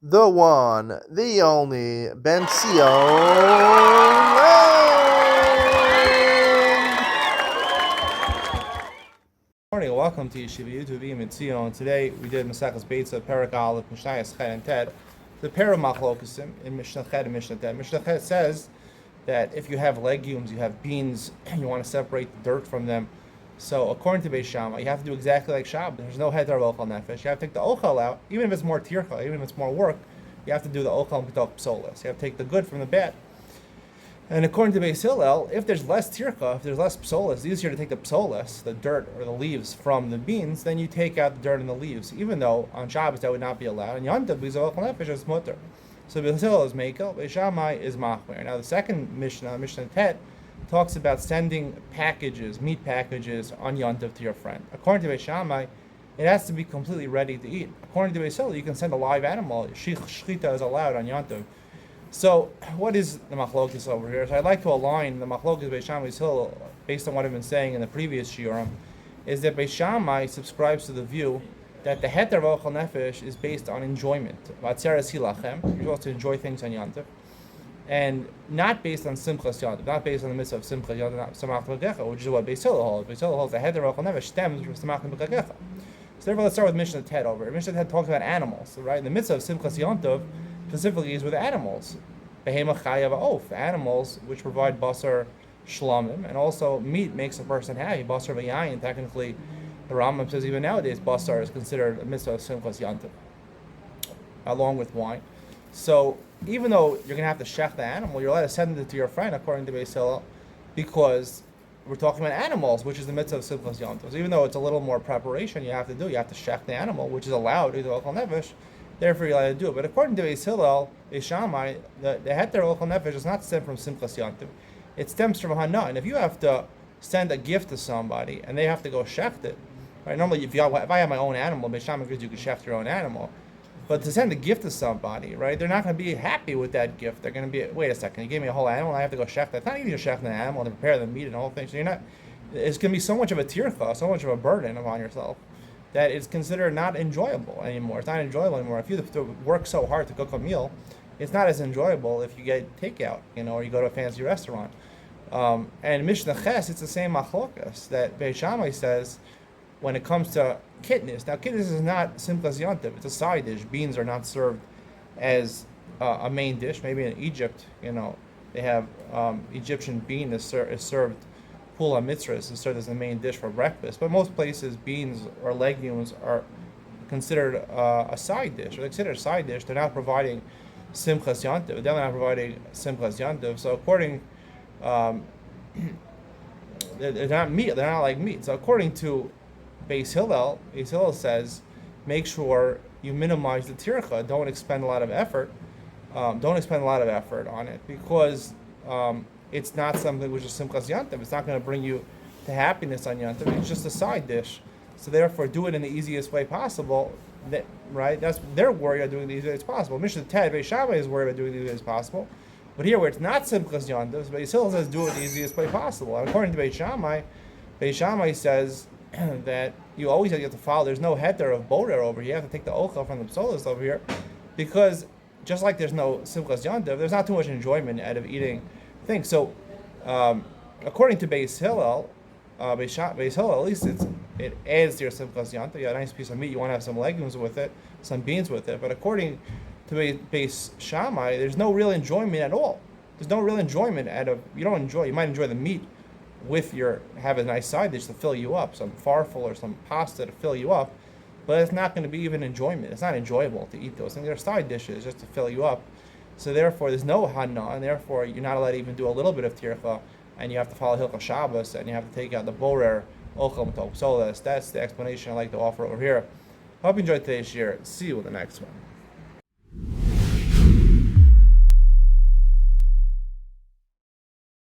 the one, the only, Beitzah. Morning, welcome to Yeshiva YouTube, Iyun. Today we did Maseches Beitzah, Perek Aleph, Mishnayos Chet and Ted. The pair of machlokesim in Mishnah Chet and Mishnah Ted. Mishnah Chet says that if you have legumes, you have beans, and you want to separate the dirt from them. So according to Beis Shammai, you have to do exactly like Shabbos. There's no heter of ochel nefesh. You have to take the ochel out, even if it's more tircha, even if it's more work. You have to do the ochel mitok psolas. You have to take the good from the bad. And according to Beis Hillel, if there's less tircha, if there's less psolas, it's easier to take the psolas, the dirt or the leaves from the beans, then you take out the dirt and the leaves. Even though on Shabbos that would not be allowed. And Yontav, because of ochel nefesh, is mutter. So Beis Hillel is mekel, Beis Shammai is machmer. Now the second Mishnah, Mishnah Tet, talks about sending packages, meat packages on Yontav to your friend. According to Beis Shammai, it has to be completely ready to eat. According to Beis Hillel, you can send a live animal. Shchita is allowed on Yontav. So, what is the machlokes over here? So, I'd like to align the machlokes Beis Shammai Beis Hillel based on what I've been saying in the previous shiurim. Is that Beis Shammai subscribes to the view that the heter of ochel nefesh is based on enjoyment. Vatzeres hilachem. You're supposed to enjoy things on Yontav, and not based on simchas Yontav, not based on the mitzvah of simchas Yontav, not samach b'kagecha, which is what Beis Hillel holds. Beis Hillel holds the heter of ochel nefesh stems from samach b'kagecha. So therefore, let's start with Mishnah Tet over. Mishnah Tet talks about animals, right? The mitzvah of simchas Yontav specifically is with animals. Behema chayav oaf, animals which provide basar shlamim, and also meat makes a person happy. Basar v'yayin, technically, the Rambam says even nowadays basar is considered a mitzvah of simchas Yontav, along with wine. So even though you're going to have to shech the animal, you're allowed to send it to your friend, according to Beis Hillel, because we're talking about animals, which is the mitzvah of simchas Yontav. So even though it's a little more preparation you have to do, you have to shech the animal, which is allowed, either ochel nefesh, therefore you're allowed to do it. But according to Beis Hillel, Beis Shammai, the heter ochel nefesh does not stem from simchas Yontav. It stems from hana. And if you have to send a gift to somebody and they have to go shecht it, right? Normally, if I have my own animal, Beis Shammai agrees you can shecht your own animal. But to send a gift to somebody, right? They're not going to be happy with that gift. They're going to be, wait a second, you gave me a whole animal, and I have to go shecht that. It's not easy to shecht an animal and to prepare the meat and the whole thing. So it's going to be so much of a tircha, so much of a burden upon yourself, that it's considered not enjoyable anymore. It's not enjoyable anymore. If you have to work so hard to cook a meal, it's not as enjoyable if you get takeout, or you go to a fancy restaurant. And Mishnah Ches, it's the same machlokas that Beis Shammai says when it comes to kitnis. Now, kitnis is not simchas Yontav; it's a side dish. Beans are not served as a main dish. Maybe in Egypt, they have Egyptian bean is served. Pula mitzvahs is served as the main dish for breakfast. But most places, beans or legumes are considered a side dish. They're considered a side dish. They're not providing simchas Yontav. They're not providing simchas Yontav. So according, they're not meat. They're not like meat. So according to Beis Hillel says, make sure you minimize the tircha. Don't expend a lot of effort. Don't expend a lot of effort on it, because it's not something which is simchas Yontav. It's not going to bring you to happiness on Yontav. It's just a side dish. So therefore, do it in the easiest way possible. Right? That's their worry of doing it the easiest way as possible. Mishnah Ted, Beis Shammai is worried about doing it the easiest way as possible. But here, where it's not simchas Yontav, Beis Hillel says do it the easiest way possible. And according to Beis Shammai says that you always have to follow. There's no heter of borer over here. You have to take the ochel from the psolas over here, because just like there's no simchas Yontav, there's not too much enjoyment out of eating things. So, according to Beis Hillel, at least it adds to your simchas Yontav. You have a nice piece of meat. You want to have some legumes with it, some beans with it. But according to Beis Shammai, there's no real enjoyment at all. There's no real enjoyment out of. You might enjoy the meat with have a nice side dish to fill you up, some farfel or some pasta to fill you up, but it's not going to be even enjoyment. It's not enjoyable to eat those things. They're side dishes just to fill you up. So therefore, there's no hana, and therefore you're not allowed to even do a little bit of tircha, and you have to follow Hilchah Shabbos, and you have to take out the borer, ochel mitok psolas. That's the explanation I like to offer over here. Hope you enjoyed today's share. See you in the next one.